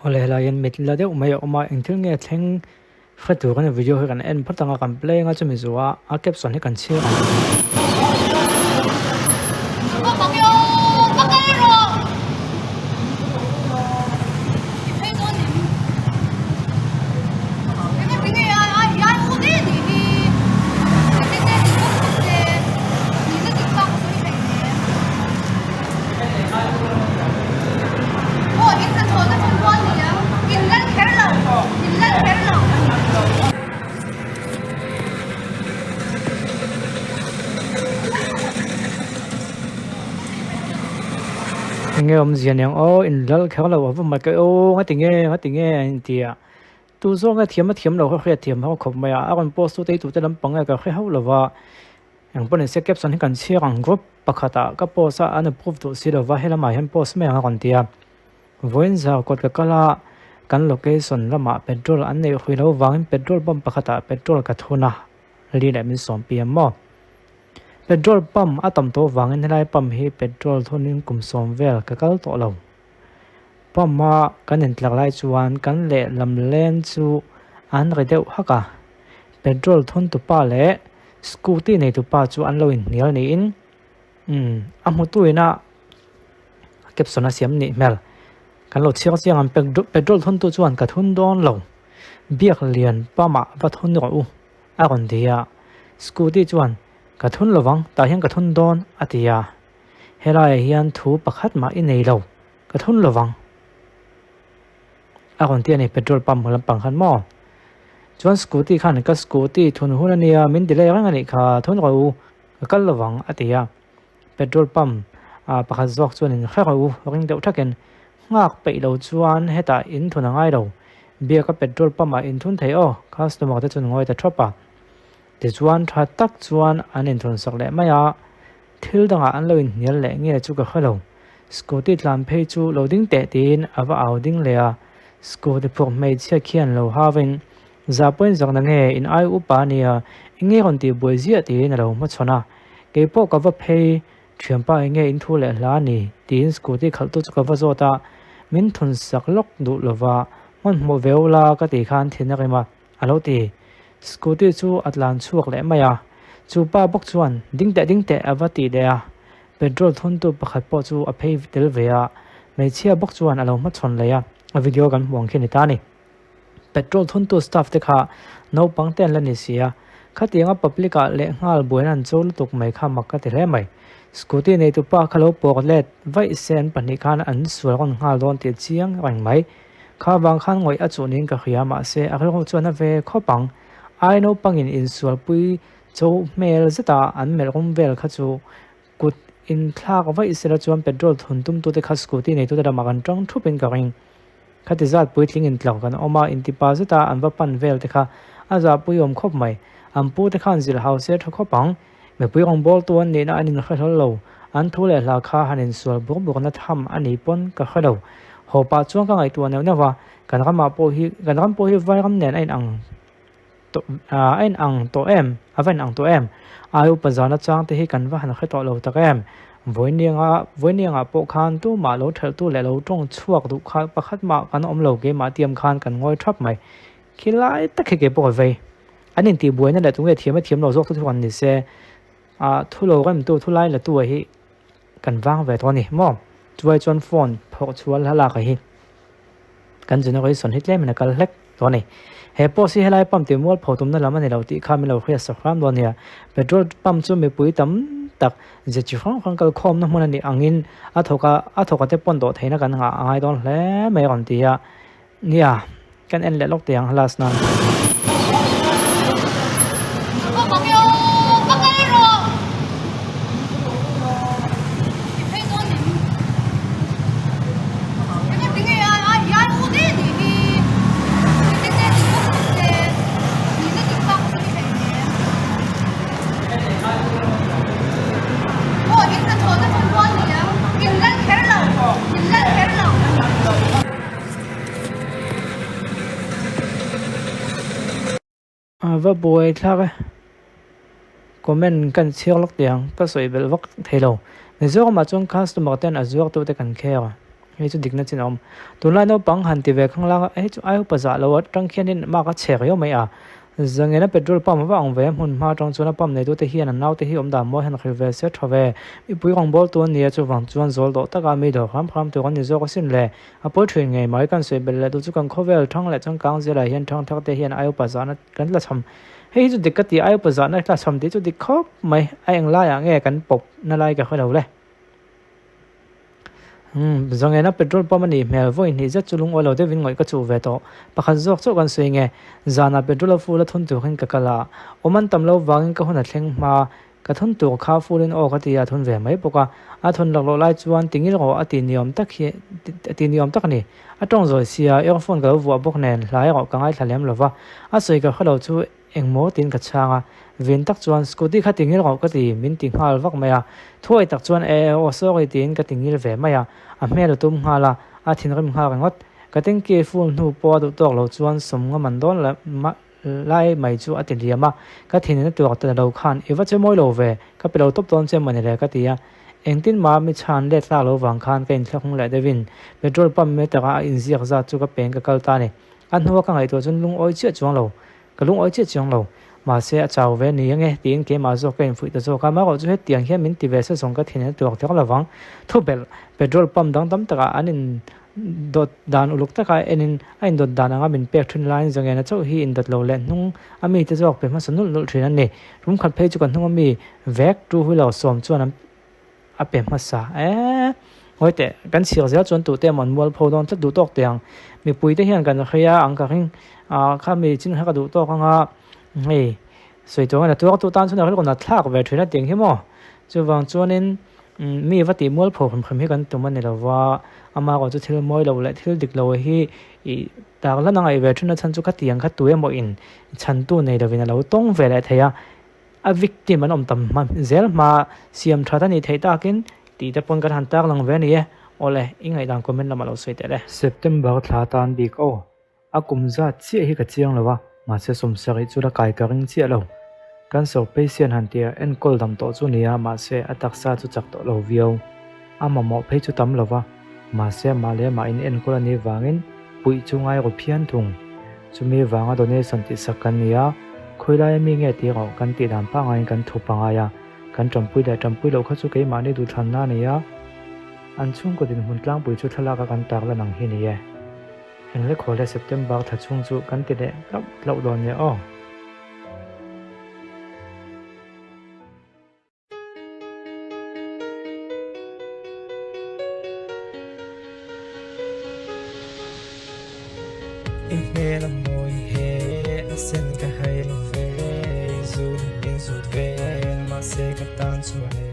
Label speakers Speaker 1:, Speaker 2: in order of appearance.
Speaker 1: ole la yan mit la de umay oma engthil nge thleng khatu kan video kan en phatanga kan play nga chumi zuwa a caption he kan chi nghe om zian yang o in lal khar lo wa ma ka o ngati nge tia tu zo nga thiam lo kha thiam ho khop ma a kon post tu te lam panga ka kha ho lo wa yang pon se caption kan chi rang group pakhata ka post an approve to si lo wa hela ma hem post me ha kon tia voin za kot ka kala kan location lama petrol an nei khui lo wang petrol pump pakhata petrol ka thuna ri la min som pm mo petrol pump atam to wangin helai pump hi petrol thonin kum som vel ka kal to lo pump ma kan en tlak lai chuan kan le lam len chu an re deuh haka petrol thon tu pa le scooty nei tu pa chu an lo in nial ni in amu tuina caption a siam ni mel kan lo chiang an petrol thon tu chuan ka thun don lo biak lian pama va thon ro u a ron dia scooty chuan ka thun lawang ta hian ka thun don atia helai hian thu pakhat ma i nei lo ka thun lawang a kon ti ani petrol pump lam pang khan mo chuan scooty khan ka scooty thun hun ania min dilai rang ani kha thun ro kal lawang atia petrol pump a pakhat zok chuan in kha ro ring deuh thaken ngak pe lo chuan heta in thun angai lo bia ka petrol pump a in thun thei o customer te chun ngoi ta thopa te chuan tha tak chuan an in thon sak le maya thil danga an lo in nial le nge chu ka khalo scooty tlam phei chu loading te tin awa auding le a scooty phok mai chia khian lo having za point zang na nge in ai upa nia nge hon ti boi zia ti na lo ma chona ke po ka va phei thiam pa nge in thu le hla ni tin scooty khal tu chu ka va zota min thun sak lok du lova mon mo veula ka ti khan thina ke ma alo ti scooty chu atlan chuak le maya chu pa bok chuan ding te awati de a petrol thun tu pakhat po chu a phei tel ve a mai chia bok chuan alo ma chon le a video kan hmong khin ta ni petrol thun tu staff te kha no pangten la ni sia khatinga publica le ngal buinan chol tuk mai kha mak ka te le mai scooty nei tu pa khalo pok let vai sen pani khan an sual kon ngal don te chiang rang mai kha wang khan ngoi a chunin ka khia ma se a khlo chuan a ve khopang ai no pangin in sual pui cho mel zeta an mel rom vel kha chu kut in thlak vai isra chuan petrol thun tum tu te kha scooty nei tu da magan tang thupin ka ring khati zat pui tling in tlaw kan oma in ti pa zeta an va pan vel te kha aza pui om khop mai am pu te khan zil house tha khopang me pui rong bol tuan ne na anin kha thol lo an thu le la kha hanin sual buk na tham ani pon ka khalo ho pa chuang ka ngai tuan ne wa kan rama po hi vai ram nen ain ang to ain ang to em aven ang to em ayu pazana chang te hi kan wa han kha to lo ta em voinianga po khan tu ma lo thel tu le lo tong chuak du kha pakhat ma kan om lo ge ma tiam khan kan ngoi thap mai khilai ta khe ke po ve anin ti buai na la tu nge thiam lo zok tu thwan ni se thu lo gam tu thu lai la tu hi kan wang ve to ni mo chuai chon phone phok chual hala ka hi kan jena koi son hit le mena kal hlek to ni he po si helai pam te mol photum na lama ne lo ti kha mi lo khia sa khram don ya petrol pump chu me pui tam tak je chi khang kal khom na mun ani angin athoka te pon do theina kan nga angai don hle me ron ti ya nia kan en le lok te ang halas na va boy thla comment kan chiar lok tiang ka soi bel wak thelo ne zo ma chung customer ten azuak tu te kan khe hei chu dikna chin om tunlai no pang han ti ve khangla hei chu ai pa za lo tang khianin ma ka chhe yo mai a zangena petrol pump wa ang ve mun ma tang chuna pump nei do te hian an nau te hi om da mo han khil ve se thave mi pui rong bol tu ni chu wang chuan zol do taka mi do kham tu kan ni zo ko sin le a poi thrin ngai mai kan se bel le tu chu kan khovel thang le chang kang zela hian thang thak te hian ai pa za na kan la cham hei chu dikati ai pa za na la cham ti chu dik khop mai ai ang la ya nge kan pop na lai ka khalo le zangena petrol pump ni mel voi ni za chulung olo de vin ngoi ka chu ve to pakhat zok chu kan suinge zana petrol full thun tu khin ka kala oman tamlo wangin ka huna thleng ma ka thun tu kha fullin o ka tia thun ve mai poka a thun lak lo lai chuan tingil ro ati niom tak hi ati niom tak ni atong zoi sia earphone ka wa bok nen lai ro ka ngai thalem lova a soi ka khalo chu engmo tin ka changa vin tak chuan scooty kha tingil ro ka ti min ti ngal vak maya thoi tak chuan o so ri tin ka tingil ve maya a mel tum hala a thin rim ha ngot ka ting ke full nu po du tok lo chuan som nga man don la lai mai chu atin liama ka thin na tu ta lo khan ewa che moi lo ve ka pelo top ton che mani le ka tia engtin ma mi chan le tla lo wang khan ka in thlakung le devin petrol pump me ta in ziak za chu ka peng ka kal ta ni an huwa ka ngai to chun lung oi che chuang lo ka lung oi che chuang lo ma se a chaw ve ni nge tin ke ma zo ka in fui ta zo ka ma ko chu he tiang hian min ti ve se song ka thin tu tok lawang thubel petrol pump dang tam taka anin dot dan uluk taka enin ain dot dan anga min pek thun line zangena chaw hi in dot lo le nung ami te jok pe ma sanul nul thrin an ni rum khat phei chu kan hnung ami vek tu hu lo som chuan a pe ma sa hoite kan sir zel chon tu te mon mol pho don ta du tok tiang mi pui te hian kan khaya ang ka ring kha mi chin ha ka du tok anga hei soi to na tu tan chuna hol ko na thlak ve thina ting hi mo chu wang chuanin mi vati mol pho kham hi kan tuman ni lawa ama ko chu thil moi lo le thil dik lo hi I tak la na ngai ve thuna chan chu ka tiang kha tu emo in chan tu nei lovina lo tong ve le theya a victim an om tam ma zel ma siam thata ni thei takin ti ta pon kan han tak lang ve ni e ole ingai dang comment lama lo sei te le september thla tan bik o akumza chi hi ka chiang lawa ma se som sari chu la kai ka ring chi lo kan so patient han tia en kol dam to chu nia ma se atak sa chu chak to lo vio ama mo phei chu tam lova ma se ma le ma in en kol ani wangin pui chu ngai ro phian thung chumi wanga donation ti sakan nia khoilai mi nge ti ro kan ti dam pa ngai kan thu pa nga ya kan trampui lo kha chu ke ma ni du than na nia an chung ko din hun tlang pui chu thala ka kan tak la nang hi ni ye en le khole september tha chung chu kan ti de kap lo don ne o
Speaker 2: Inhale môi he sen ka hai lo ve zoom in zut ve ma se ka tan chu